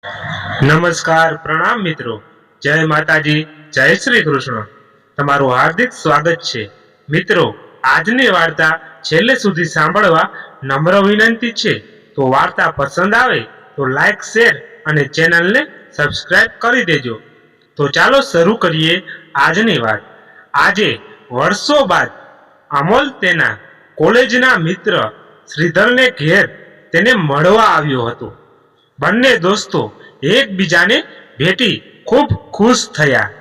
નમસ્કાર, પ્રણામ મિત્રો. જય માતાજી, જય શ્રી કૃષ્ણ. તમારું હાર્દિક સ્વાગત છે. મિત્રો, આજની વાર્તા છેલ્લે સુધી સાંભળવા નમ્ર વિનંતી છે. તો વાર્તા પસંદ આવે તો લાઈક, શેર અને ચેનલને સબસ્ક્રાઇબ કરી દેજો. તો ચાલો શરૂ કરીએ આજની વાત. આજે વર્ષો બાદ અમોલ તેના કોલેજના મિત્ર શ્રીધરને ઘેર તેને મળવા આવ્યો હતો. બંને દોસ્તો એકબીજાને ભેટી ખૂબ ખુશ થયા.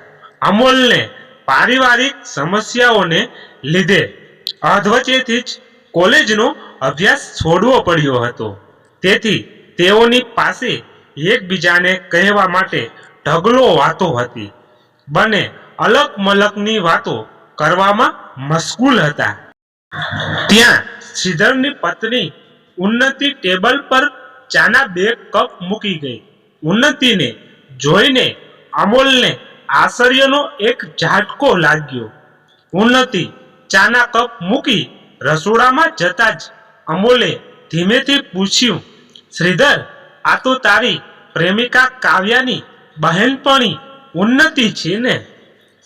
અમોલને પારિવારિક સમસ્યાઓને લીધે અધવચ્ચેથી જ કોલેજનો અભ્યાસ છોડવો પડ્યો હતો. તેથી તેઓની પાસે એકબીજાને કહેવા માટે ઢગલો વાતો હતી. બંને અલગ મલકની વાતો કરવામાં મશગુલ હતા. ત્યાં શ્રીધરની પત્ની ઉન્નતિ ટેબલ પર ચાના 2 કપ મૂકી ગઈ. ઉન્નતિને જોઈને અમોલને આશ્ચર્યનો એક ઝાટકો લાગ્યો. ઉન્નતિ ચાના કપ મૂકી રસોડામાં જતા જ અમોલે ધીમેથી પૂછ્યું, શ્રીધર, આ તો તારી પ્રેમિકા કાવ્યાની બહેનપણી ઉન્નતિ છે ને?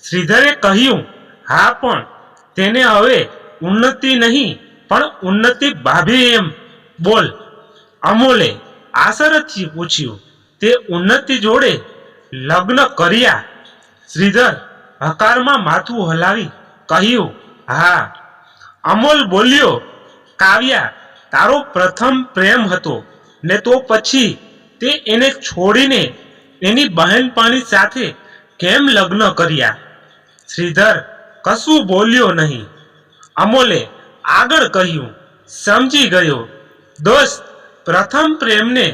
શ્રીધરે કહ્યું, હા, પણ તેને હવે ઉન્નતિ નહીં પણ ઉન્નતિ ભાભી એમ બોલ. અમોલે આશ્ચર્યથી પૂછ્યું, તે ઉન્નતિ જોડે લગ્ન કર્યા? શ્રીધર હકારમાં માથું હલાવી કહ્યું, હા. અમોલ બોલ્યો, કાવ્યા તારો પ્રથમ પ્રેમ હતો ને તો પછી તે એને છોડીને એની બહેનપણી સાથે કેમ લગ્ન કર્યા? શ્રીધર કશું બોલ્યો નહીં. અમોલે આગળ કહ્યું, સમજી ગયો દોસ્ત, પ્રથમ પ્રેમને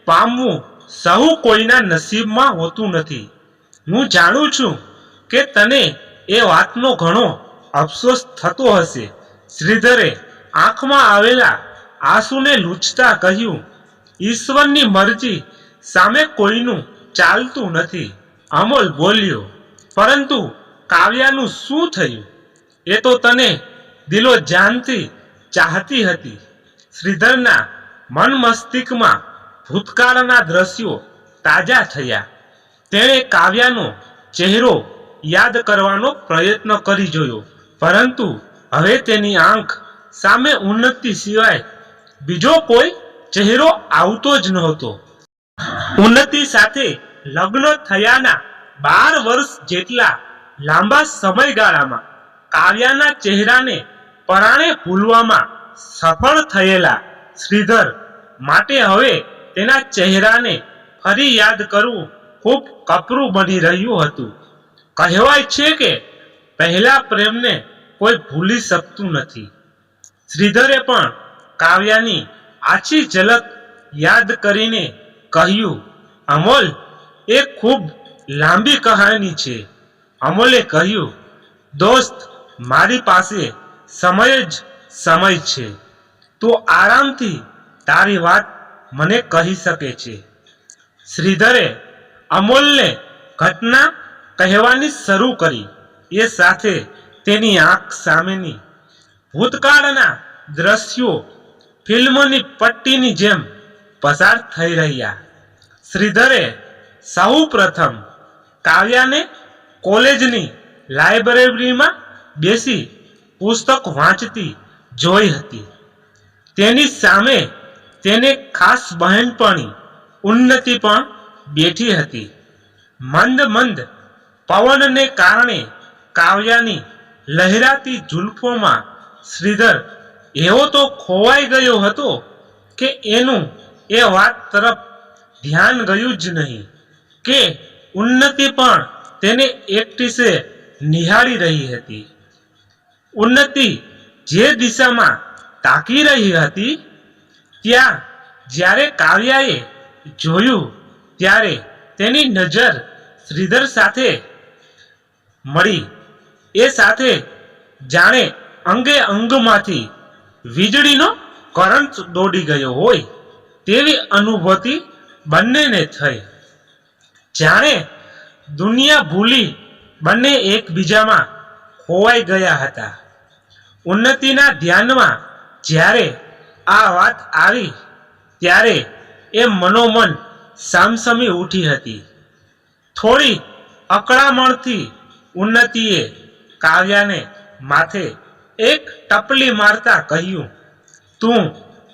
પામવું સહુ કોઈના નસીબમાં હોતું નથી. હું જાણું છું કે તને એ વાતનો ઘણો અફસોસ થતો હશે. શ્રીધરે આંખમાં આવેલા આંસુને લૂછતા કહ્યું, ઈશ્વરની મરજી સામે કોઈનું ચાલતું નથી. અમોલ બોલ્યો, પરંતુ કાવ્યાનું શું થયું? એ તો તને દિલો જાનથી ચાહતી હતી. શ્રીધરના મન મસ્તિષ્કમાં ભૂતકાળના દ્રશ્યો તાજા થયા. તેણે કાવ્યાનો ચહેરો યાદ કરવાનો પ્રયત્ન કરી જોયો, પરંતુ હવે તેની આંખ સામે ઉન્નતિ સિવાય બીજો કોઈ ચહેરો આવતો જ નહોતો. ઉન્નતિ સાથે લગ્ન થયાના 12 વર્ષ જેટલા લાંબા સમયગાળામાં કાવ્યાના ચહેરાને પરાણે ભૂલવામાં સફળ થયેલા શ્રીધર માટે હવે તેના ચહેરાને ફરી યાદ કરવું ખૂબ કપરું બની રહ્યું હતું. કહેવાય છે કે પહેલા પ્રેમને કોઈ ભૂલી શકતું નથી. શ્રીધરે પણ કાવ્યાની આછી ઝલક યાદ કરીને કહ્યું, અમોલ, એ ખૂબ લાંબી કહાની છે. અમોલે કહ્યું, દોસ્ત, મારી પાસે સમય જ સમય છે. તું આરામથી તારી વાત મને કહી શકે છે. શ્રીધરે અમોલને ઘટના કહેવાની શરૂ કરી. એ સાથે તેની આંખ સામેની ભૂતકાળના દ્રશ્યો ફિલ્મની પટ્ટીની જેમ પસાર થઈ રહ્યા. શ્રીધરે સૌ પ્રથમ કાવ્યાને કોલેજની લાઇબ્રેરીમાં બેસી પુસ્તક વાંચતી જોઈ હતી. તેની સામે તેને ખાસ બહેનપણી ઉન્નતિ પણ બેઠી હતી. મંદ મંદ પવનને કારણે કાવ્યાની લહેરાતી જુલ્ફોમાં શ્રીધર એવો તો ખોવાઈ ગયો હતો કે એનું એ વાત તરફ ધ્યાન ગયું જ નહીં કે ઉન્નતિ પણ તેને એકટીસે નિહાળી રહી હતી. ઉન્નતિ જે દિશામાં તાકી રહી હતી ત્યાં જ્યારે કાવ્યાએ જોયું ત્યારે તેની નજર શ્રીધર સાથે મળી. એ સાથે જાણે અંગે અંગમાંથી વીજળીનો કરંટ દોડી ગયો હોય તેવી અનુભૂતિ બંનેને થઈ. જાણે દુનિયા ભૂલી બંને એકબીજામાં ખોવાઈ ગયા હતા. ઉન્નતિના ધ્યાનમાં જ્યારે આ વાત આવી ત્યારે એ મનોમન સામસામી ઉઠી હતી. થોડી અકળામણથી ઉન્નતિએ કાવ્યાને માથે એક ટપલી મારતા કહ્યું, તું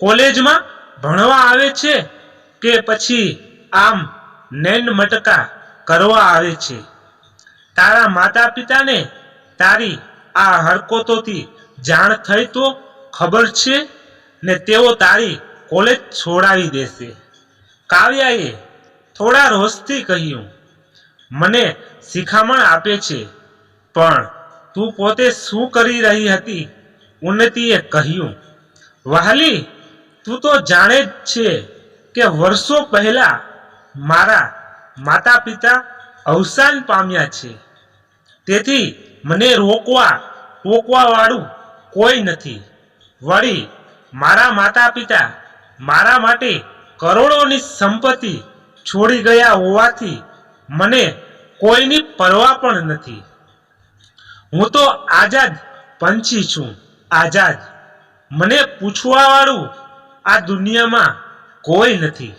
કોલેજમાં ભણવા આવે છે કે પછી આમ નૈન મટકા કરવા આવે છે? તારા માતા પિતાને તારી આ હરકતોથી જાણ થઈ તો ખબર છે ને તેઓ તારી કોલેજ છોડાવી દેશે. કાવ્યાએ થોડા રોષથી કહ્યું, મને શિખામણ આપે છે, પણ તું પોતે શું કરી રહી હતી? ઉન્નતિએ કહ્યું, વહાલી, તું તો જાણે જ છે કે વર્ષો પહેલા મારા માતા પિતા અવસાન પામ્યા છે. તેથી મને ટોકવા વાળું કોઈ નથી. વળી મારા માતા પિતા મારા માટે કરોડોની સંપત્તિ છોડી ગયા હોવાથી મને કોઈની પરવા પણ નથી. હું તો આઝાદ પંછી છું, આઝાદ. મને પૂછવા વાળું આ દુનિયામાં કોઈ નથી.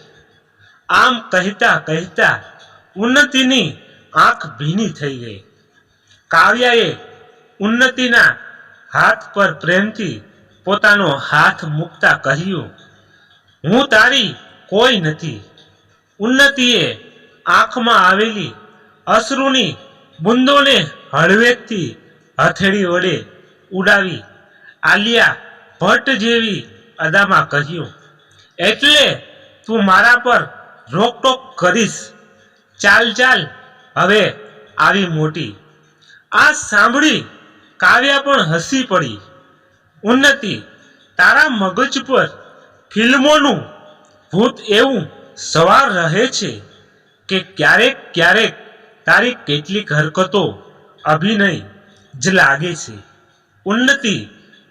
આમ કહેતા કહેતા ઉન્નતિની આંખ ભીની થઈ ગઈ. કાવ્યાએ ઉન્નતિના હાથ પર પ્રેમથી પોતાનો હાથ મૂકતા કહ્યું, હું તારી કોઈ નથી. ઉન્નતિએ આંખમાં આવેલી અશ્રુની બુંદોને હળવેકથી હથેળી વડે ઉડાવી આલિયા ભટ્ટ જેવી અદામાં કહ્યું, એટલે તું મારા પર રોકટોક કરીશ? ચાલ ચાલ, હવે આવી મોટી. આ સાંભળી કાવ્યા પણ હસી પડી. ઉન્નતિ, તારા મગજ પર ફિલ્મોનું ભૂત એવું સવાર રહે છે કે ક્યારેક ક્યારેક તારી કેટલીક હરકતો અભિનય જ લાગે છે. ઉન્નતિ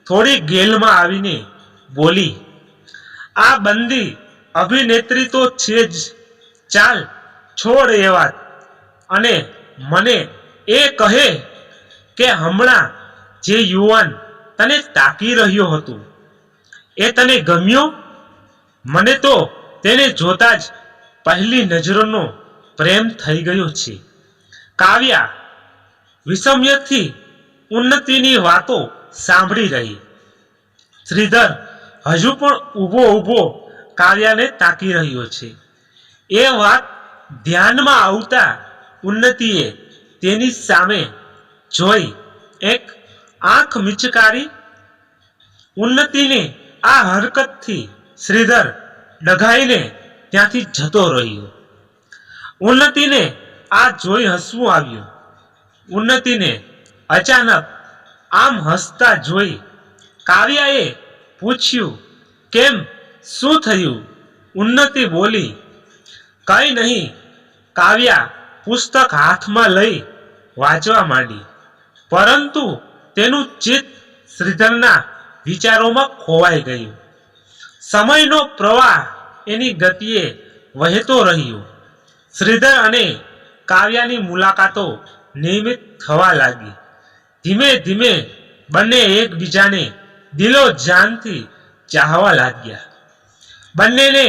થોડી ગેલમાં આવીને બોલી, આ બંદી અભિનેત્રી તો છે જ. ચાલ છોડ એ વાત, અને મને એ કહે કે હમણાં જે યુવાન તને તાકી રહ્યો હતો એ તને ગમ્યો? મને તો તેને જોતા જ પહેલી નજરનો પ્રેમ થઈ ગયો છે. કાવ્યા વિસ્મયથી ઉન્નતિની વાતો સાંભળી રહી. શ્રીધર હજુ પણ ઊભો કાવ્યાને તાકી રહ્યો છે. એ વાત ધ્યાનમાં આવતા ઉન્નતિએ તેની સામે જોઈ એક આંખ મીચકારી. ઉન્નતિની આ હરકતથી શ્રીધર ડઘાઈને ત્યાંથી જતો રહ્યો. ઉન્નતિને આ જોઈ હસવું આવ્યું. ઉન્નતિને અચાનક આમ હસતા જોઈ કાવ્યાએ પૂછ્યું, કેમ, શું થયું? ઉન્નતિ બોલી, કઈ નહીં. કાવ્યા પુસ્તક હાથમાં લઈ વાંચવા માંડી, પરંતુ તેનું ચિત્ત શ્રીધરના વિચારોમાં ખોવાઈ ગયું. સમયનો પ્રવાહ એની ગતિએ વહેતો રહ્યો. શ્રીધર અને કાવ્યાની મુલાકાતો નિયમિત થવા લાગી. ધીમે ધીમે બંને એકબીજાને દિલો જાનથી ચાહવા લાગ્યા. બંનેને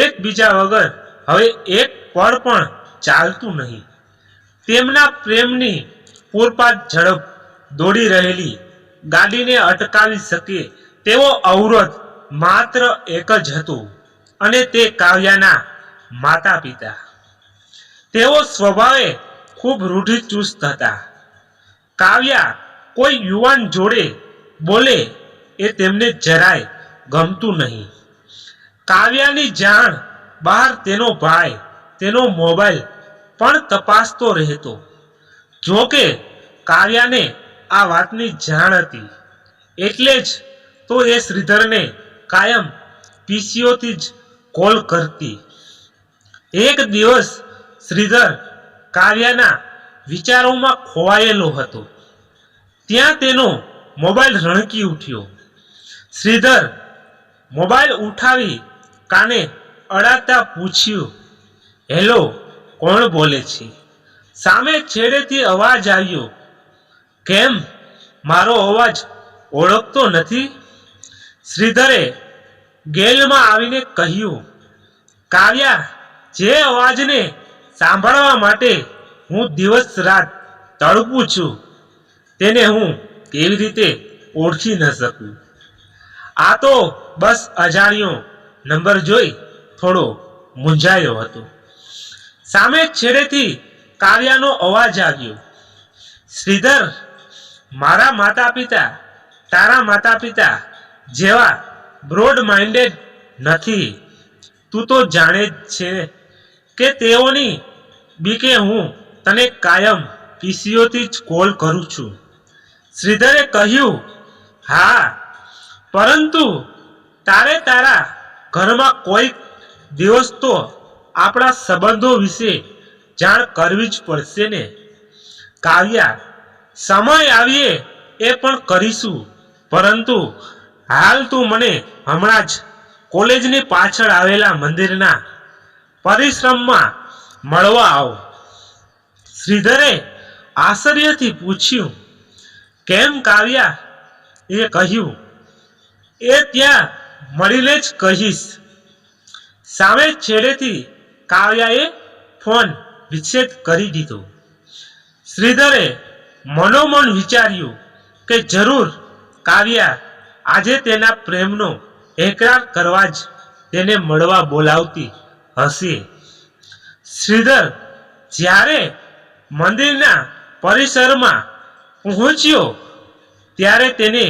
એકબીજા વગર હવે એક પળ પણ ચાલતું નહીં. તેમના પ્રેમની પૂરપાટ ઝડપ દોડી રહેલી ગાડીને અટકાવી શકે તેવો અવરોધ માત્ર એક જ હતો, અને તે કાવ્યાના માતા પિતા. તેઓ સ્વભાવે ખૂબ રૂઢિચુસ્ત હતા. કાવ્યા કોઈ યુવાન જોડે બોલે એ તેમને જરાય ગમતું નહીં. કાવ્યાની જાણ બહાર તેનો ભાઈ તેનો મોબાઈલ પણ તપાસતો રહેતો. જોકે કાવ્યાને આ વાતની જાણ હતી, એટલે જ તો એ શ્રીધરને કાયમ પીસીઓથી જ કોલ કરતી. એક દિવસ શ્રીધર કાવ્યાના વિચારોમાં ખોવાયેલો હતો. ત્યાં તેનો મોબાઈલ રણકી ઉઠ્યો. શ્રીધર મોબાઈલ ઉઠાવી કાને અડાતા પૂછ્યું, હેલો, કોણ બોલે છે? સામે છેડેથી અવાજ આવ્યો, કેમ, મારો અવાજ ઓળખતો નથી? શ્રીધરે ગેલમાં આવીને કહ્યું, કાવ્યા, જે અવાજને સાંભળવા માટે હું દિવસ રાત તડપું છું તેને હું કેવી રીતે ઓળખી ન શકું? આ તો બસ અજાણ્યો નંબર જોઈ થોડો મૂંઝાયો હતો. સામે છેડેથી કાવ્યાનો અવાજ આવ્યો. શ્રીધર, મારા માતા પિતા તારા માતા પિતા જેવા બ્રોડ માઇન્ડેડ નથી. તું તો જાણે જ છે કે તેઓની બીકે હું તને કાયમ પીસીઓથી જ કોલ કરું છું. શ્રીધરે કહ્યું, હા, પરંતુ તારે તારા ઘરમાં કોઈક દિવસ તો આપણા સંબંધો વિશે જાણ કરવી જ પડશે ને. કાવ્યા, સમય આવીએ એ પણ કરીશું, પરંતુ હાલ તું મને હમણાં જ કોલેજની પાછળ આવેલા મંદિરના પરિશ્રમમાં મળવા આવો. શ્રીધરે આશ્ચર્યથી પૂછ્યું, કેમ કાવ્યા? એ કહ્યું, એ ત્યાં મળીને જ કહીશ. સામે છેડેથી કાવ્યાએ ફોન વિચ્છેદ કરી દીધો. શ્રીધરે મનોમન વિચાર્યું કે જરૂર કાવ્યા આજે તેના પ્રેમનો એકરાર કરવા જ તેને મળવા બોલાવતી હશે. શ્રીધર જ્યારે મંદિરના પરિસરમાં પહોંચ્યો ત્યારે તેને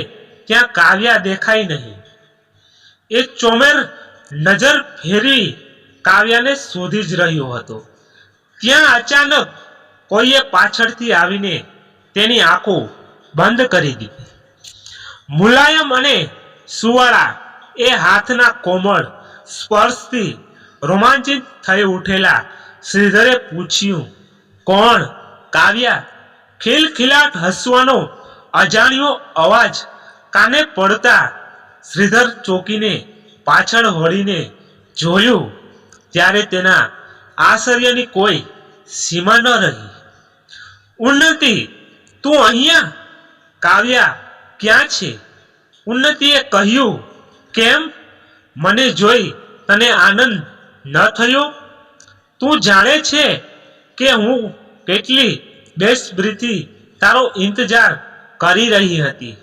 ત્યાં કાવ્યા દેખાઈ નહીં. એ ચોમેર નજર ફેરવી કાવ્યાને શોધી જ રહ્યો હતો. ત્યાં અચાનક કોઈએ પાછળથી આવીને તેની આંખો બંધ કરી દીધી. મુલાયમ અને સુવાળા એ હાથના કોમળ સ્પર્શથી રોમાંચિત થઈ ઉઠેલા શ્રીધરે પૂછ્યું, કોણ? કાવ્યા. ખિલખિલાટ હસવાનો અજાણ્યો અવાજ કાને પડતા શ્રીધર ચોકીને પાછળ વળીને જોયું ત્યારે તેના આશ્ચર્યની કોઈ સીમા ન રહી. ઉન્નતિ, તું અહીંયા? કાવ્યા, ક્યાં છે? ઉન્નતિએ કહ્યું, કેમ? મને જોઈ તને આનંદ ન થયો? તું જાણે છે કે હું કેટલી બેસબ્રીથી તારો ઇંતજાર કરી રહી હતી.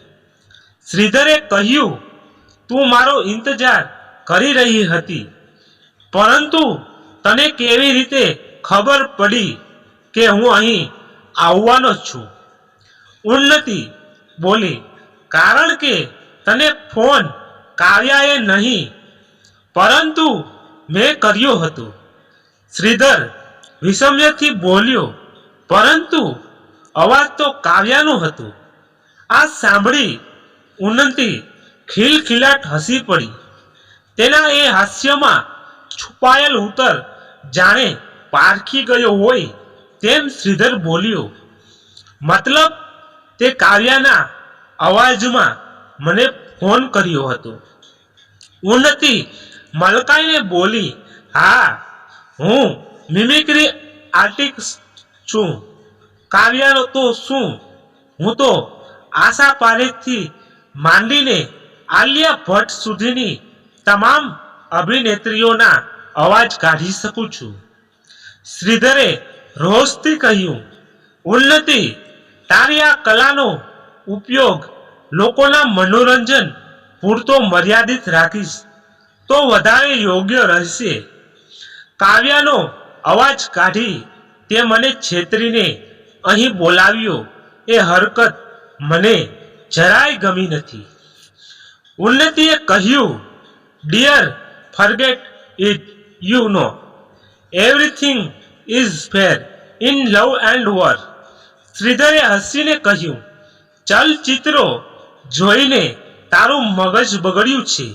શ્રીધરે કહ્યું, તું મારો ઇંતજાર કરી રહી હતી, પરંતુ તને કેવી રીતે ખબર પડી કે હું અહીં આવવાનો છું? ઉન્નતિ બોલી, કારણ કે તને ફોન કાવ્યાએ નહીં પરંતુ મેં કર્યો હતો. શ્રીધર વિષમ્યથી બોલ્યો, પરંતુ અવાજ તો કાવ્યાનો હતો. આ સાંભળી ઉન્નતિ ખિલખિલાટ હસી પડી. તેના એ હાસ્યમાં છુપાયેલ ઉત્તર જાણે પારખી ગયો હોય તેમ શ્રીધર બોલ્યો, મતલબ તે કાવ્યાના અવાજમાં મને ફોન કર્યો હતો. ઉન્નતિ મલકાઈને બોલી, હા, હું મિમિક્રી આર્ટિસ્ટ છું. કાવ્યાનો તો શું, હું તો આશા પારેખથી માંડીને આલિયા ભટ્ટ સુધીની તમામ અભિનેત્રીઓના અવાજ કાઢી શકું છું. શ્રીધરે રોષથી કહ્યું, ઉન્નતિ, તારી આ કલાનો ઉપયોગ લોકોના મનોરંજન પૂરતો મર્યાદિત રાખીશ તો વધારે યોગ્ય રહેશે. કાવ્યાનો અવાજ કાઢી તે મને છેતરીને અહીં બોલાવ્યો એ હરકત મને જરાય ગમી નથી. ઉન્નતિએ કહ્યું, dear, forget it. You know everything is fair in love and war. શ્રીધરે હસીને કહ્યું, ચલચિત્રો જોઈને તારું મગજ બગડ્યું છે.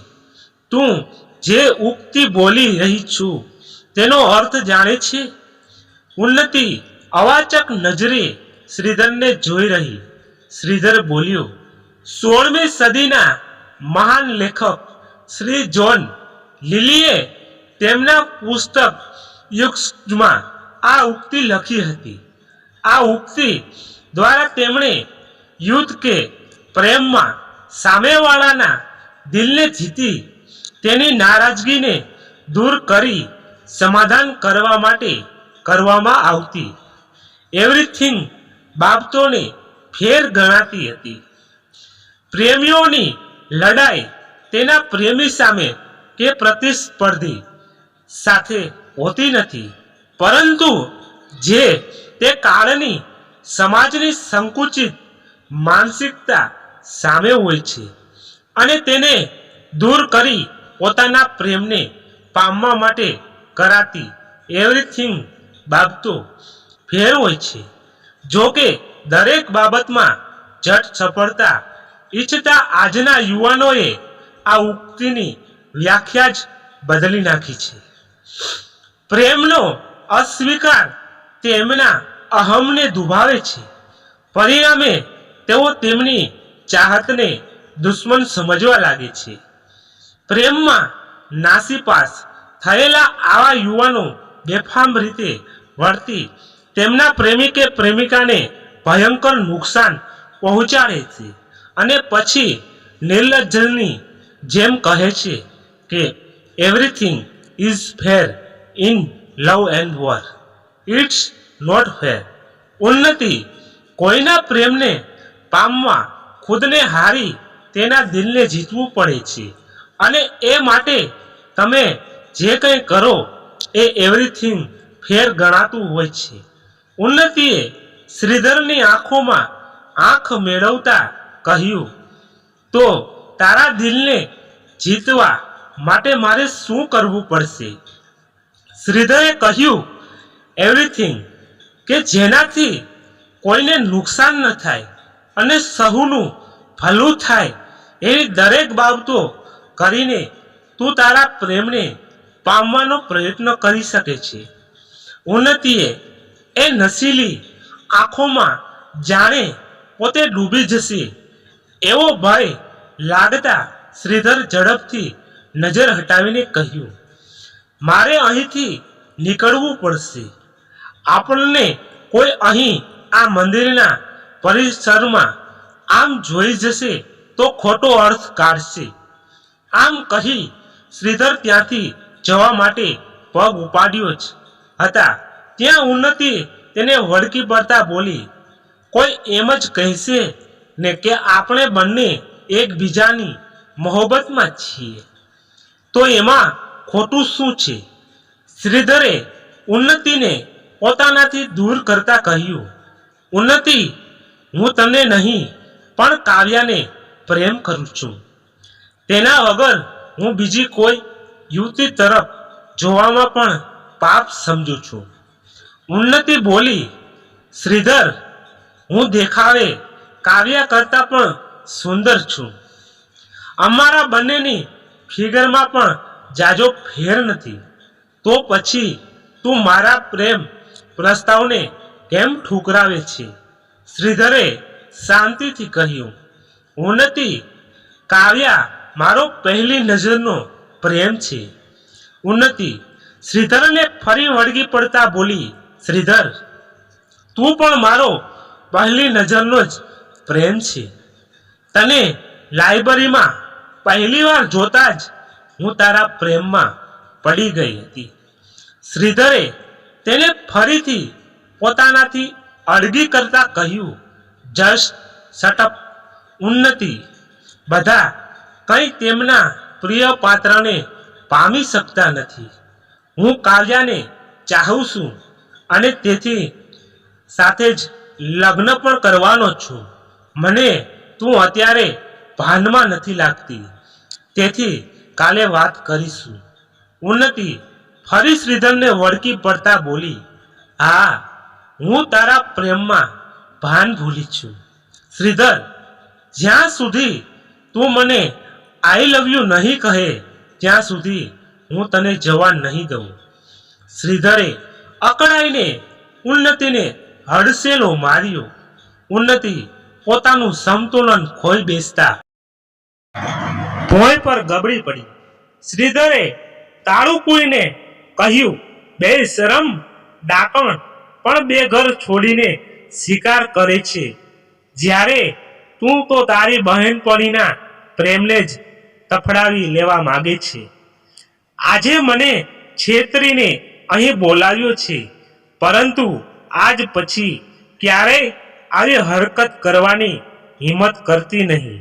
તું જે ઉક્તિ બોલી રહી છું તેનો અર્થ જાણે છે? ઉન્નતિ અવાચક નજરે શ્રીધરને જોઈ રહી. શ્રીધર બોલ્યો, 16મી સદીના મહાન લેખક શ્રી જ્હોન લીલીએ તેમના પુસ્તક યુક્સમાં આ ઉક્તિ લખી હતી. આ ઉક્તિ દ્વારા તેમણે યુદ્ધ કે પ્રેમમાં સામેવાળાના દિલને જીતી તેની નારાજગીને દૂર કરી સમાધાન કરવા માટે કરવામાં આવતી એવરીથિંગ બાબતોને ફેર ગણાતી હતી. પ્રેમીઓની લડાઈ તેના પ્રેમી સામે કે પ્રતિસ્પર્ધી સાથે હોતી નથી, પરંતુ જે તે કાળની સમાજની સંકુચિત માનસિકતા સામે હોય છે અને તેને દૂર કરી પોતાના પ્રેમને પામવા માટે કરાતી એવરીથિંગ બાબતો ફેર હોય છે. જો કે દરેક બાબતમાં ઝટ સફળતા ઈચ્છતા આજના યુવાનોએ આ ઉક્તિની વ્યાખ્યા જ બદલી નાખી છે. પ્રેમનો અસ્વીકાર તેમના અહમને દુભાવે છે. પરિણામે તેઓ તેમની ચાહતને દુશ્મન સમજવા લાગે છે. પ્રેમમાં નાસીપાસ થયેલા આવા યુવાનો બેફામ રીતે વર્તી તેમના પ્રેમી કે પ્રેમિકાને ભયંકર નુકસાન પહોંચાડે છે અને પછી નિર્લજ્જની જેમ કહે છે કે everything is fair in love and war. It's not fair. ઉન્નતિ કોઈના પ્રેમને પામવા ખુદને હારી તેના દિલને જીતવું પડે છે અને એ માટે તમે જે કંઈ કરો એ એવરીથિંગ ફેર ગણાતું હોય છે. ઉન્નતિએ શ્રીધરની આંખોમાં આંખ મેળવતા કહ્યું, તો તારા દિલને જીતવા માટે મારે શું કરવું પડશે? શ્રીધરે કહ્યું, એવરીથિંગ, કે જેનાથી કોઈને નુકસાન ન થાય અને સહુનું ભલું થાય એવી દરેક બાબતો કરીને તું તારા પ્રેમને પામવાનો પ્રયત્ન કરી શકે છે. ઉન્નતિએ એ નશીલી આંખોમાં જાણે પોતે ડૂબી જશે એવો ભય લાગતા શ્રીધર ઝડપથી નજર હટાવીને કહ્યું, મારે અહીંથી નીકળવું પડશે. આપણને કોઈ અહીં આ મંદિરના પરિસરમાં આમ જોઈ જશે તો ખોટો અર્થ કાઢશે. આમ કહી શ્રીધર ત્યાંથી જવા માટે પગ ઉપાડ્યો જ હતા ત્યાં ઉન્નતિ તેને વળગી પડતા બોલી, કોઈ એમ જ કહેશે ને કે આપણે બંને એકબીજાની મોહબ્બતમાં છીએ, તો એમાં ખોટું શું છે? શ્રીધરે ઉન્નતિને પોતાનાથી દૂર કરતા કહ્યું, ઉન્નતિ, હું તને નહીં પણ કાવ્યાને પ્રેમ કરું છું. તેના વગર હું બીજી કોઈ યુવતી તરફ જોવામાં પણ પાપ સમજું છું. ઉન્નતિ બોલી, શ્રીધર, હું દેખાવે કાવ્યા કરતાં પણ સુંદર છું. અમારા બંનેની ફિગરમાં પણ જાજો ફેર નથી. તો પછી તું મારા પ્રેમ પ્રસ્તાવને કેમ ઠુકરાવે છે? શ્રીધરે શાંતિથી કહ્યું, ઉન્નતિ, કાવ્યા મારો પહેલી નજરનો પ્રેમ છે. ઉન્નતિ શ્રીધરને ફરી વળગી પડતા બોલી, શ્રીધર, તું પણ મારો પહેલી નજરનો જ પ્રેમ છે. તને લાઇબ્રેરીમાં પહેલી વાર જોતા જ હું તારા પ્રેમમાં પડી ગઈ હતી. શ્રીધરે તેને ફરીથી પોતાનાથી અળગી કરતા કહ્યું, જસ્ટ શટ અપ ઉન્નતિ. બધા કંઈ તેમના પ્રિય પાત્રને પામી શકતા નથી. હું કાવ્યાને ચાહું છું અને તેથી સાથે જ લગ્ન પણ કરવાનો છું. મને તું અત્યારે ભાનમાં નથી લાગતી, તેથી કાલે વાત કરીશું. ઉન્નતિ ફરી શ્રીધરને વળગી પડતા બોલી, હા, હું તારા પ્રેમમાં ભાન ભૂલી છું. શ્રીધર, જ્યાં સુધી તું મને આઈ લવ યુ નહીં કહે ત્યાં સુધી હું તને જવા નહીં દઉં. શ્રીધરે અકળાઈને ઉન્નતિને હડસેલો માર્યો. ઉન્નતિ પોતાનું સંતુલન ખોઈ બેસતા ભોંય પર ગબડી પડી. શ્રીધરે તાળું પૂરીને કહ્યું, બેશરમ ડાકણ પણ બે ઘર છોડીને શિકાર કરે છે, જ્યારે તું તો તારી બહેનપણીના પ્રેમને જ તફડાવી લેવા માંગે છે. આજે મને છેતરીને અહીં બોલાવ્યો છે, પરંતુ આજ પછી ક્યારેય આવી હરકત કરવાની હિંમત કરતી નહીં,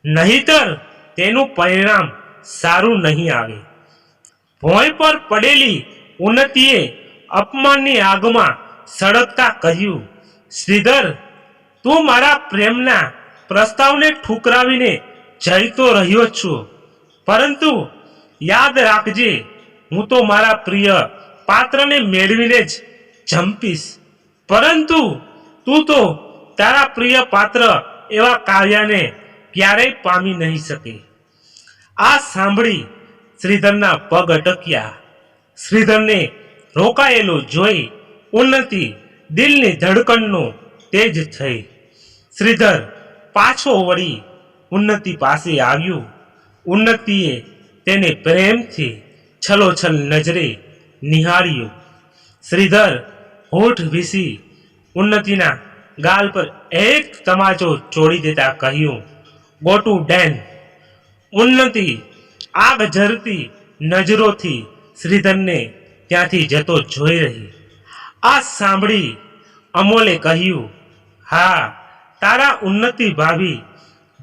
નહીતર તેનું પરિણામ સારું નહીં આવે. ભોંય પર પડેલી ઉન્નતિએ અપમાનની આગમાં સળગતા કહ્યું, શ્રીધર, તું મારા પ્રેમના પ્રસ્તાવને ઠુકરાવીને જઈ તો રહ્યો છું, પરંતુ યાદ રાખજે, હું તો મારા પ્રિય પાત્રને મેળવીને જ જંપીશ, પરંતુ તું તો તારા પ્રિય પાત્ર એવા કાવ્યાને ક્યારેય પામી નહીં શકે. આ સાંભળી શ્રીધરના પગ અટક્યા. શ્રીધરને રોકાયેલો જોઈ ઉન્નતિ દિલની ધડકણનો તેજ થઈ. શ્રીધર પાછો વળી ઉન્નતિ પાસે આવ્યો. ઉન્નતિએ તેને પ્રેમથી છલોછલ નજરે નિહાળ્યો. શ્રીધર હોઠ વીસી ઉન્નતિના ગાલ પર એક તમાચો ચોડી દેતા કહ્યું, ગો ટુ ડેન. ઉન્નતિ આગ ઝરતી નજરોથી શ્રીધરને ત્યાંથી જતો જોઈ રહી. આ સાંભળી અમોલે કહ્યું, હા, તારા ઉન્નતિ ભાભી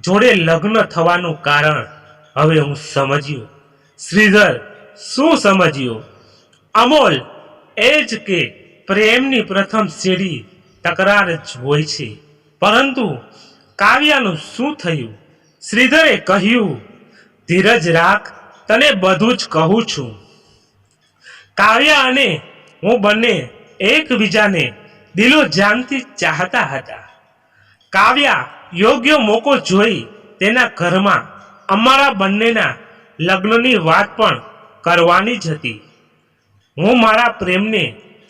જોડે લગ્ન થવાનું કારણ હવે હું સમજ્યો. શ્રીધર શું સમજ્યો? અમોલ, એ જ કે પ્રેમની પ્રથમ સીડી તકરાર જ હોય છે. પરંતુ કાવ્યાનું શું થયું? શ્રીધરે કહ્યું, ધીરજ રાખ, તને બધું જ કહું છું. કાવ્યા અને હું બંને એકબીજાને દિલો જાનથી ચાહતા હતા. કાવ્યા યોગ્ય મોકો જોઈ તેના ઘરમાં અમારા બંનેના લગ્નની વાત પણ કરવાની જ હતી. હું મારા પ્રેમને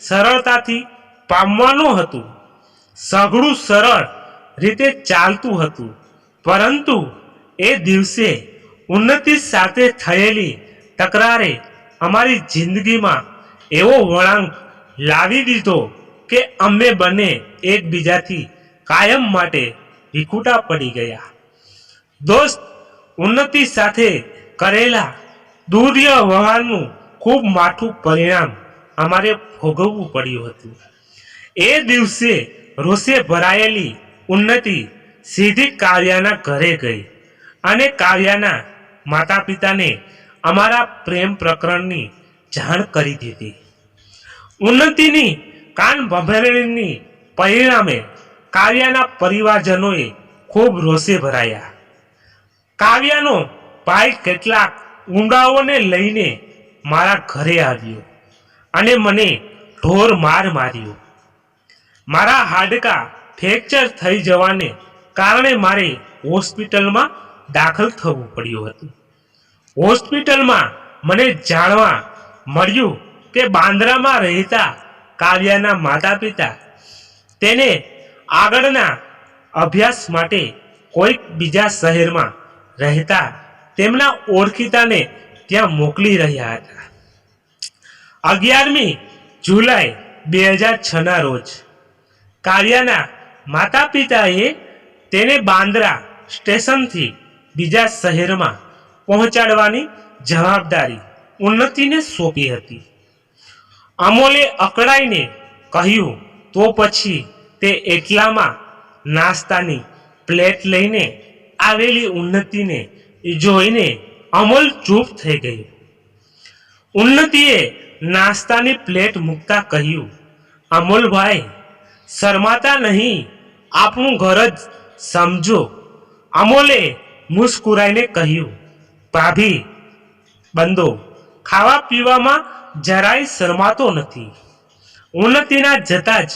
સરળતાથી પામવાનું હતું. સઘળું સરળ રીતે ચાલતું હતું, પરંતુ એ દિવસે ઉન્નતિ સાથે થયેલી તકરારે અમારી જિંદગીમાં એવો વળાંક લાવી દીધો કે અમે બંને એકબીજાથી કાયમ માટે વિખૂટા પડી ગયા. દોસ્ત, ઉન્નતિ સાથે કરેલા દુર્વ્યવહારનું ખૂબ માઠું પરિણામ અમારે ભોગવવું પડ્યું હતું. એ દિવસે રોષે ભરાયેલી ઉન્નતિ સીધી કાવ્યાના ઘરે ગઈ અને કાવ્યાના માતા પિતાને અમારા પ્રેમ પ્રકરણની જાણ કરી દીધી. ઉન્નતિની કાન ભંભેરણીની પરિણામે કાવ્યાના પરિવારજનોએ ખૂબ રોષે ભરાયા. કાવ્યાનો ભાઈ કેટલાક ઊંડાઓને લઈને મારા ઘરે આવ્યો અને મને ઢોર માર માર્યો. મારા હાડકા ફ્રેક્ચર થઈ જવાને કારણે મારે હોસ્પિટલમાં દાખલ થવું પડ્યું હતું. હોસ્પિટલમાં મને જાણવા મળ્યું કે બાંદ્રામાં રહેતા કાવ્યાના માતા પિતા તેને આગળના અભ્યાસ માટે કોઈક બીજા શહેરમાં રહેતા તેમના ઓળખીતાને ત્યાં મોકલી રહ્યા હતા. 11મી જુલાઈ 2006ના રોજ કાવ્યાના માતા પિતાએ તેને બાંદ્રા સ્ટેશનથી બીજા શહેરમાં પહોંચાડવાની જવાબદારી ઉન્નતિને સોંપી હતી. અમોલે અકળાઈને કહ્યું, તો પછી તે એટલામાં નાસ્તાની પ્લેટ લઈને આવેલી ઉન્નતિને જોઈને અમોલ ચૂપ થઈ ગઈ. ઉન્નતિએ નાસ્તાની પ્લેટ મૂકતા કહ્યું, અમોલભાઈ, શરમાતા નહીં, આપણું ઘર જ સમજો. અમોલે મુસ્કુરાઈને કહ્યું, ભાભી, બંદો ખાવા પીવામાં જરાય શરમાતો નથી. ઉન્નતિના જતા જ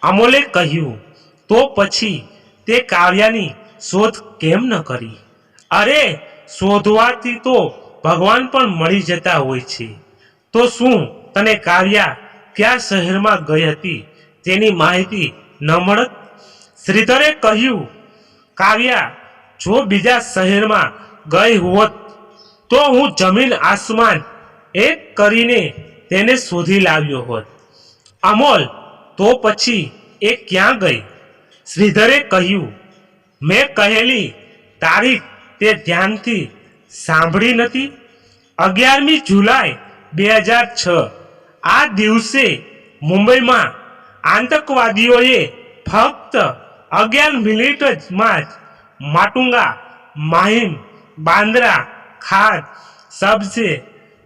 અમોલે કહ્યું, તો પછી તે કાવ્યાની શોધ કેમ ન કરી? અરે, શોધવાથી તો ભગવાન પણ મળી જતા હોય છે. તો શું તને કાવ્યા કયા શહેરમાં ગઈ હતી તેની માહિતી ન મળત? શ્રીધરે કહ્યું, કાવ્યા જો બીજા શહેરમાં ગઈ હોત તો હું જમીન આસમાન એક કરીને તેને શોધી લાવ્યો હોત. અમોલ, તો પછી એ ક્યાં ગઈ? શ્રીધરે કહ્યું, મેં કહેલી તારીખ તે ધ્યાનથી સાંભળી નથી? 11મી જુલાઈ 2006. આ દિવસે મુંબઈમાં આતંકવાદીઓએ ફક્ત 11 મિનિટમાં જ માટુંગા, માહિમ, બાંદ્રા, ખાદ, સબસે,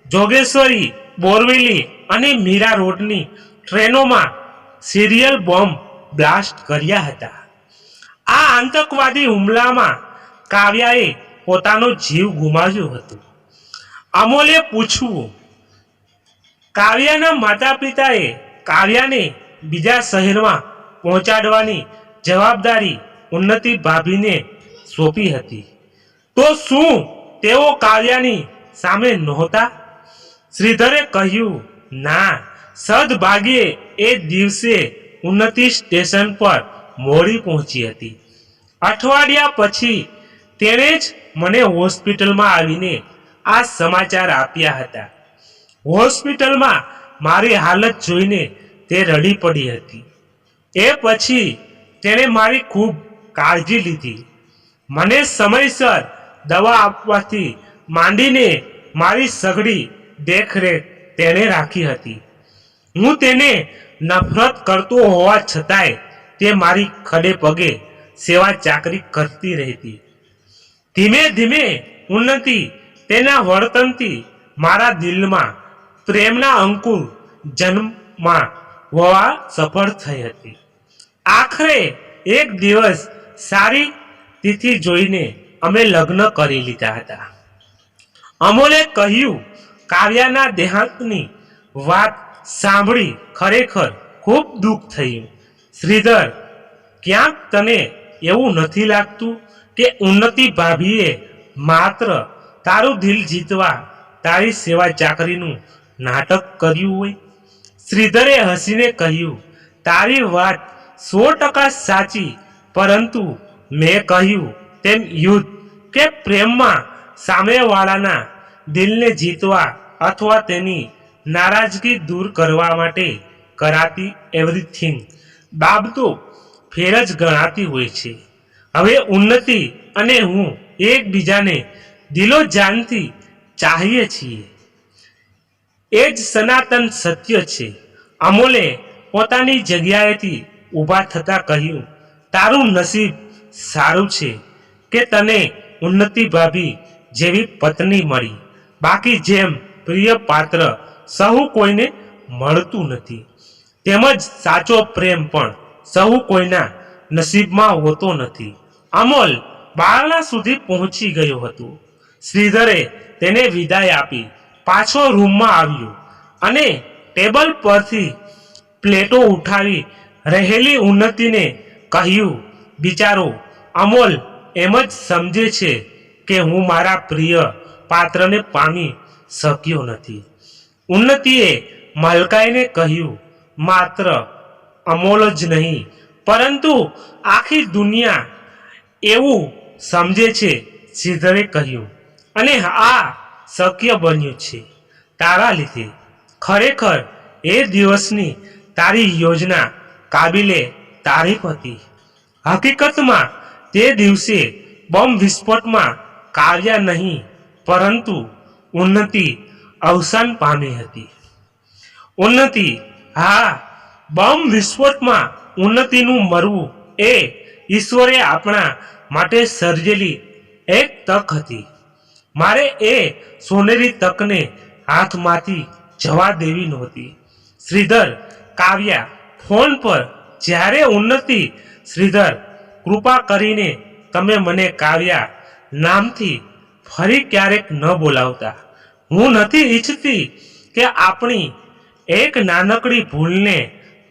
જોગેશ્વરી, બોરવેલી અને મીરા રોડની ટ્રેનોમાં સિરિયલ બોમ્બ બ્લાસ્ટ કર્યા હતા. આ આતંકવાદી હુમલામાં કાવ્યાએ પોતાનો જીવ ગુમાવ્યો હતો. અમોલે પૂછવું, કાવ્યાના માતા પિતાએ કાવ્યાને બીજા શહેરમાં પહોંચાડવાની જવાબદારી ઉન્નતિ ભાભીને સોંપી હતી. તો શું તેઓ કાવ્યાની સામે નહોતા? શ્રીધરે કહ્યું, ના, સદભાગ્યે એ દિવસે ઉન્નતિ સ્ટેશન પર મોડી પહોંચી હતી. અઠવાડિયા પછી તેણે જ મને હોસ્પિટલમાં આવીને આ સમાચાર આપ્યા હતા. હોસ્પિટલમાં મારી હાલત જોઈને તે રડી પડી હતી. એ પછી તેણે મારી ખૂબ કાળજી લીધી. મને સમયસર દવા આપવાથી માંડીને મારી સઘળી દેખરેખ તેણે રાખી હતી. હું તેને નફરત કરતો હોવા છતાંય તે મારી ખડે પગે સેવા ચાકરી કરતી રહેતી. ધીમે ધીમે ઉન્નતિ તેના વર્તનથી મારા દિલમાં પ્રેમના અંકુર જન્મમાં હોવા સફળ થઈ હતી. આખરે એક દિવસ સારી તિથિ જોઈને અમે લગ્ન કરી લીધા હતા. અમોલે કહ્યું, કાવ્યાના દેહાંતની વાત સાંભળી ખરેખર ખૂબ દુઃખ થયું. શ્રીધર, ક્યાંક તને એવું નથી લાગતું કે ઉન્નતિ ભાભીએ માત્ર તારું દિલ જીતવા તારી સેવા ચાકરીનું નાટક કર્યું હોય? શ્રીધરે હસીને કહ્યું, તારી વાત 100% સાચી, પરંતુ મેં કહ્યું તેમ યુદ્ધ કે પ્રેમમાં સામેવાળાના દિલને જીતવા અથવા તેની નારાજગી દૂર કરવા માટે કરાતી એવરીથિંગ બાબતો ફેર જ ગણાતી હોય છે. હવે ઉન્નતિ અને હું એકબીજાને દિલો જાનથી ચાહીએ છીએ. એ જ સનાતન સત્ય છે. અમોલે પોતાની જગ્યાએથી ઊભા થતાં કહ્યું, તારું નસીબ સારું છે કે તને ઉન્નતિ ભાભી જેવી પત્ની મળી. બાકી જેમ પ્રિય પાત્ર સહુ કોઈને મળતું નથી, તેમજ સાચો પ્રેમ પણ સહુ કોઈના નસીબમાં હોતો નથી. અમોલ બારણા સુધી પહોંચી ગયો હતો. શ્રીધરે તેને વિદાય આપી પાછો રૂમમાં આવ્યો અને ટેબલ પરથી પ્લેટો ઉઠાવી રહેલી ઉન્નતિને કહ્યું, બિચારો અમોલ એમ જ સમજે છે કે હું મારા પ્રિય પાત્રને પામી શક્યો નથી. ઉન્નતિએ મલકાઈને કહ્યું, માત્ર અમોલ જ નહીં પરંતુ આખી દુનિયા એવું સમજે છે. શ્રીધરે કહ્યું, અને આ શક્ય બન્યું છે તારા લીધે. ખરેખર એ દિવસની તારી યોજના કાબિલે તારીફ હતી. હકીકતમાં તે દિવસે બોમ્બ વિસ્ફોટમાં કાવ્યા નહીં પરંતુ ઉન્નતિ અવસાન પામી હતી. ઉન્નતિ, હા, બોમ્બ વિસ્ફોટમાં ઉન્નતિનું મરવું એ ઈશ્વરે આપણા માટે સર્જેલી એક તક હતી. મારે એ સોનેરી તકને હાથમાંથી જવા દેવી નહોતી. શ્રીધર, કાવ્યા ફોન પર જ્યારે ઉન્નતિ, શ્રીધર, કૃપા કરીને તમે મને કાવ્યા નામથી ફરી ક્યારેક ન બોલાવતા. હું નથી ઈચ્છતી કે આપણી એક નાનકડી ભૂલને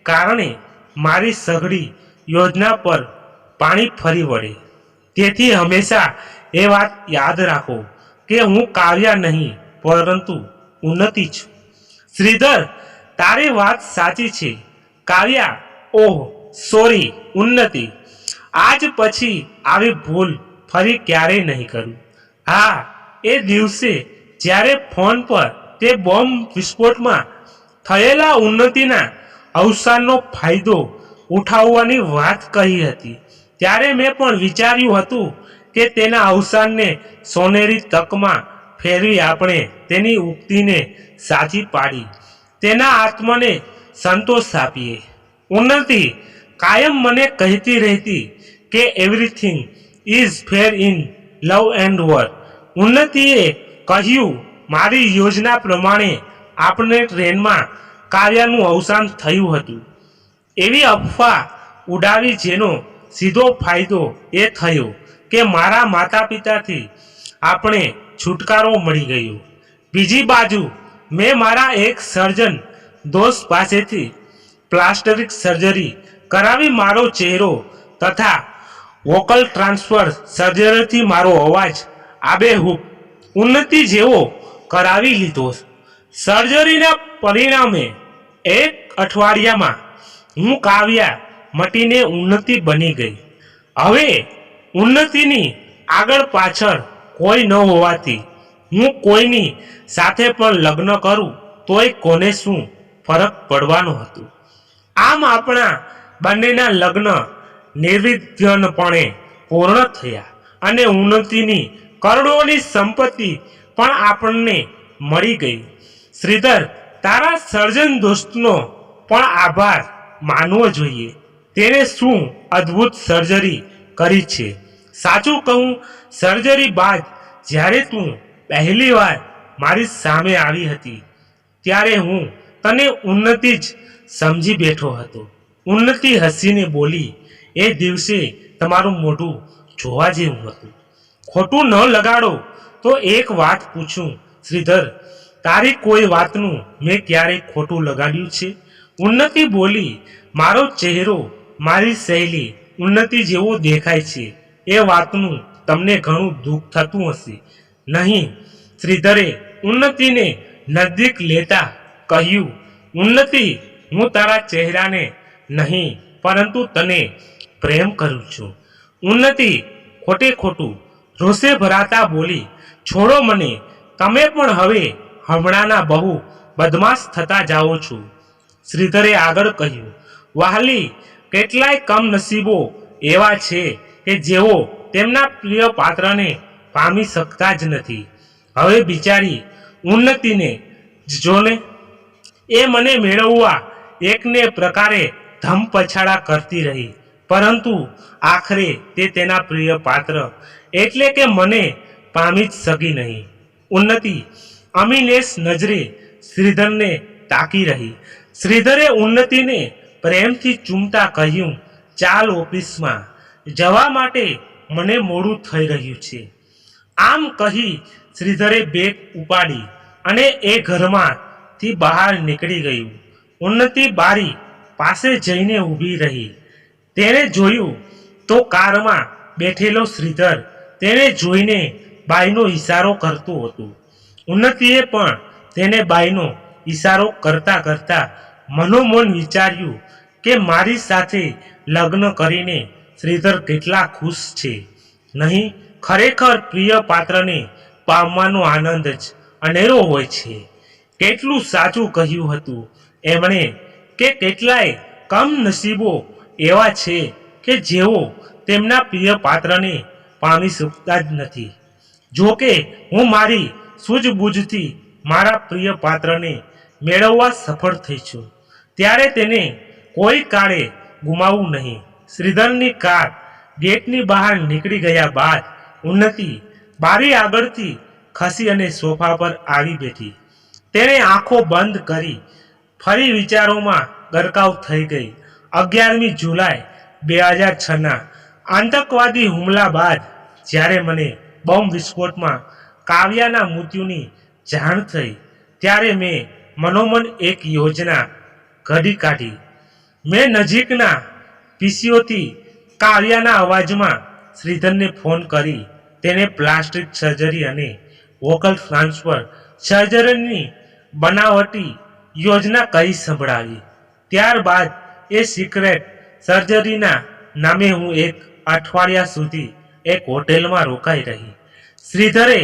કારણે મારી સઘળી યોજના પર પાણી ફરી વળે. તેથી હંમેશા એ વાત યાદ રાખો કે હું કાવ્યા નહીં પરંતુ ઉન્નતિ છું. શ્રીધર, તારી વાત સાચી છે. કાવ્યા, ઓહ સોરી ઉન્નતિ, આજ પછી આવી ભૂલ ફરી ક્યારેય નહીં કરું. હા, એ દિવસે જ્યારે ફોન પર તે બોમ્બ વિસ્ફોટમાં થયેલા ઉન્નતિના અવસાનનો ફાયદો ઉઠાવવાની વાત કહી હતી, ત્યારે મેં પણ વિચાર્યું હતું કે તેના અવસાનને સોનેરી તકમાં ફેરવી આપણે તેની ઉક્તિને સાચી પાડી તેના આત્માને સંતોષ આપીએ. ઉન્નતિ કાયમ મને કહેતી રહેતી કે everything is fair in love and war. ઉન્નતિએ કહ્યું, મારી યોજના પ્રમાણે આપણે ટ્રેનમાં કાવ્યાનું અવસાન થયું હતું. એવી અફવા ઉડાવી જેનો સીધો ફાયદો એ થયો કે મારા માતા પિતાથી આપણે છુટકારો મળી ગયો. બીજી બાજુ મેં મારા એક સર્જન દોસ્ત પાસેથી પ્લાસ્ટિક સર્જરી કરાવી મારો ચહેરો તથા વોકલ ટ્રાન્સફર સર્જરીથી મારો અવાજ આબેહૂબ ઉન્નતિ જેવો કરાવી લીધો. સર્જરીના પરિણામે એક અઠવાડિયામાં હું કાવ્યા મટીને ઉન્નતિ બની ગઈ. હવે ઉન્નતિની આગળ પાછળ કોઈ ન હોવાથી હું કોઈની સાથે પણ લગ્ન કરું તોય કોને શું ફરક પડવાનો હતો. આમ આપણા બંનેના લગ્ન નિર્વિઘ્નપણે પૂર્ણ થયા અને ઉન્નતિની કરોડોની સંપત્તિ પણ આપણને મળી ગઈ. શ્રીધર, તારા સર્જન દોસ્તનો પણ આભાર માનવો જોઈએ. તેને શું અદ્ભુત સર્જરી કરી છે. સાચું કહું, સર્જરી બાદ જ્યારે તું પહેલી વાર મારી સામે આવી હતી ત્યારે હું તને ઉન્નતિ જ સમજી બેઠો હતો. ઉન્નતિ હસીને બોલી, એ દિવસે તમારું મોઢું જોવા જેવું હતું. ખોટું ન લગાડો તો એક વાત પૂછું શ્રીધર, તારી કોઈ વાતનું મેં ક્યારેય ખોટું લગાડ્યું છે? ઉન્નતિ બોલી, મારો ચહેરો મારી શૈલી ઉન્નતિ જેવો દેખાય છે એ વાતનું તમને ઘણું દુઃખ થતું હશે. નહીં. શ્રીધરે ઉન્નતિને નજીક લેતા કહ્યું, ઉન્નતિ, હું તારા ચહેરાને નહીં પરંતુ તને પ્રેમ કરું છું. ઉન્નતિ ખોટે ખોટું રોષે ભરાતા બોલી, છોડો મને, તમે પણ હવે હમણાંના બહુ બદમાશ થતા જાઓ છો. શ્રીધરે આગળ કહ્યું, વહાલી, કેટલાય કમનસીબો એવા છે કે જેઓ તેમના પ્રિય પાત્રને પામી શકતા જ નથી. હવે બિચારી ઉન્નતિને જ જોને, એ મને મેળવવા એકને પ્રકારે ધમપછાડા કરતી રહી, પરંતુ આખરે તે તેના પ્રિય પાત્ર એટલે કે મને પામી જ શકી નહીં. ઉન્નતિ અમીલેશ નજરે શ્રીધરને તાકી રહી. શ્રીધરે ઉન્નતિને પ્રેમથી ચૂમતા કહ્યું, ચાલ, ઓફિસમાં જવા માટે મને મોડું થઈ રહ્યું છે. આમ કહી શ્રીધરે બેગ ઉપાડી અને એ ઘરમાંથી બહાર નીકળી ગયું. ઉન્નતિ બારી પાસે જઈને ઊભી રહી. તેણે જોયું તો કારમાં બેઠેલો શ્રીધર તેને જોઈને બાઈનો ઈશારો કરતો હતો. ઉન્નતિએ પણ તેને બાઈનો ઈશારો કરતા કરતા મનોમન વિચાર્યું કે મારી સાથે લગ્ન કરીને શ્રીધર કેટલા ખુશ છે. નહીં, ખરેખર પ્રિય પાત્રને પામવાનો આનંદ જ અનેરો હોય છે. કેટલું સાચું કહ્યું હતું એમણે કે કેટલાય કમનસીબો એવા છે કે જેઓ તેમના પ્રિય પાત્રને પામી શકતા જ નથી. જો કે હું મારી સૂઝબૂઝથી મારા પ્રિય પાત્રને મેળવવા સફળ થઈ છું, ત્યારે તેને કોઈ કાળે ગુમાવવું નહીં. શ્રીધરની કાર ગેટની બહાર નીકળી ગયા બાદ ઉન્નતિ બારી આગળથી ખસી અને સોફા પર આવી બેઠી. તેણે આંખો બંધ કરી ફરી વિચારોમાં ગરકાવ થઈ ગઈ. 11મી જુલાઈ 2006ના આતંકવાદી હુમલા બાદ જ્યારે મને બોમ્બ વિસ્ફોટમાં કાવ્યાના મૃત્યુની જાણ થઈ ત્યારે મેં મનોમન એક યોજના ઘડી કાઢી. મેં નજીકના પીસીઓથી કાવ્યાના અવાજમાં શ્રીધરને ફોન કરી તેને પ્લાસ્ટિક સર્જરી અને વોકલ ટ્રાન્સફર સર્જરીની બનાવટી યોજના કહી સંભળાવી. ત્યારબાદ એ સિક્રેટ સર્જરીના નામે હું એક અઠવાડિયા સુધી એક હોટેલમાં રોકાઈ રહી. શ્રીધરે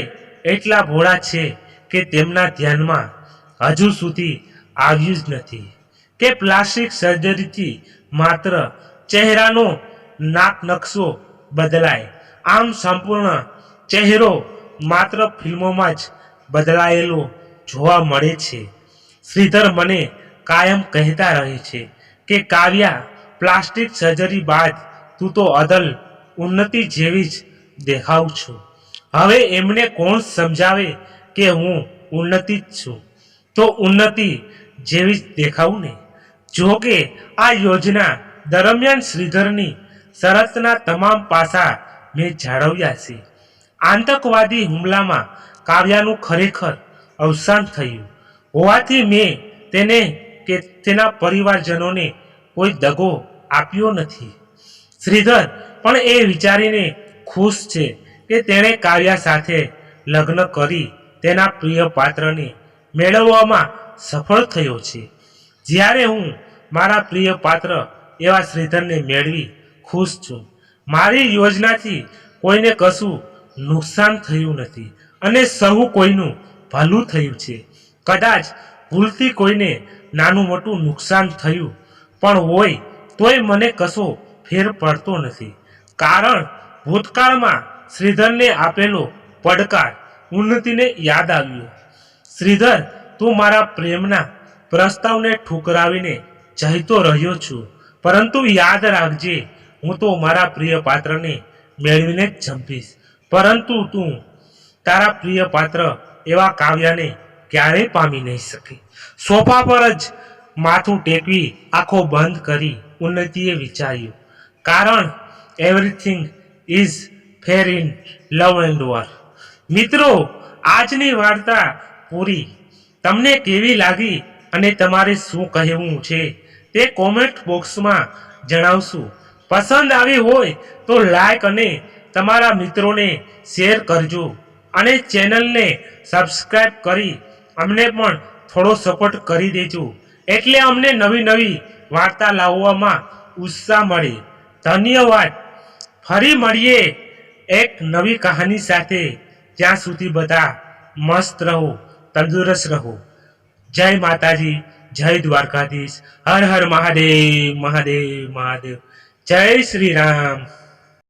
એટલા ભોળા છે કે તેમના ધ્યાનમાં હજુ સુધી આવ્યું જ નથી કે પ્લાસ્ટિક સર્જરીથી માત્ર ચહેરાનો નાક નકશો બદલાય. આમ સંપૂર્ણ ચહેરો માત્ર ફિલ્મોમાં જ બદલાયેલો જોવા મળે છે. શ્રીધર મને કાયમ કહેતા રહે છે કે કાવ્યા, પ્લાસ્ટિક સર્જરી બાદ તું તો અદલ ઉન્નતિ જેવી જ દેખાવ છું. હવે એમને કોણ સમજાવે કે હું ઉન્નતિ જ છું, તો ઉન્નતિ જેવી જ દેખાવું ને. જો કે આ યોજના દરમિયાન શ્રીધરની શરતના તમામ પાસા મેં જાળવ્યા છે. આતંકવાદી હુમલામાં કાવ્યાનું ખરેખર અવસાન થયું હોવાથી મેં તેને કે તેના પરિવારજનોને કોઈ દગો આપ્યો નથી. શ્રીધર પણ એ વિચારીને ખુશ છે કે તેણે કાવ્યા સાથે લગ્ન કરી તેના પ્રિય પાત્રને મેળવવામાં સફળ થયો છે. જ્યારે હું મારા પ્રિય પાત્ર એવા શ્રીધરને મેળવી ખુશ છું. મારી યોજનાથી કોઈને કશું નુકસાન થયું નથી અને સહુ કોઈનું ભલું થયું છે. કદાચ ભૂલથી કોઈને નાનું મોટું નુકસાન થયું પણ હોય તોય મને કશો ફેર પડતો નથી, કારણ ભૂતકાળમાં શ્રીધરને આપેલો પડકાર ઉન્નતિને યાદ આવ્યો. શ્રીધર, તું મારા પ્રેમના પ્રસ્તાવને ઠુકરાવીને જઈતો રહ્યો છું, પરંતુ યાદ રાખજે, હું તો મારા પ્રિય પાત્રને મેળવીને જ જંપીશ. પરંતુ તું તારા પ્રિય પાત્ર એવા કાવ્યાને ક્યારેય પામી નહીં શકે. સોફા પર જ માથું ટેકવી આંખો બંધ કરી ઉન્નતિએ વિચાર્યું, કારણ everything is fair in love and war. મિત્રો, આજની વાર્તા પૂરી. તમને કેવી લાગી અને તમારે શું કહેવું છે તે કોમેન્ટ બોક્સમાં જણાવશું. પસંદ આવી હોય તો લાઈક અને તમારા મિત્રોને શેર કરજો અને ચેનલને સબસ્ક્રાઈબ કરી અમને પણ થોડો સપોર્ટ કરી દેજો, એટલે અમને નવી નવી વાર્તા લાવવામાં ઉત્સાહ મળે. ધન્યવાદ. ફરી મળીએ એક નવી કહાની સાથે. ત્યાં સુધી બધા મસ્ત રહો, તંદુરસ્ત રહો. જય માતાજી, જય દ્વારકાધીશ. હર હર મહાદેવ, મહાદેવ, મહાદેવ. જય શ્રી રામ.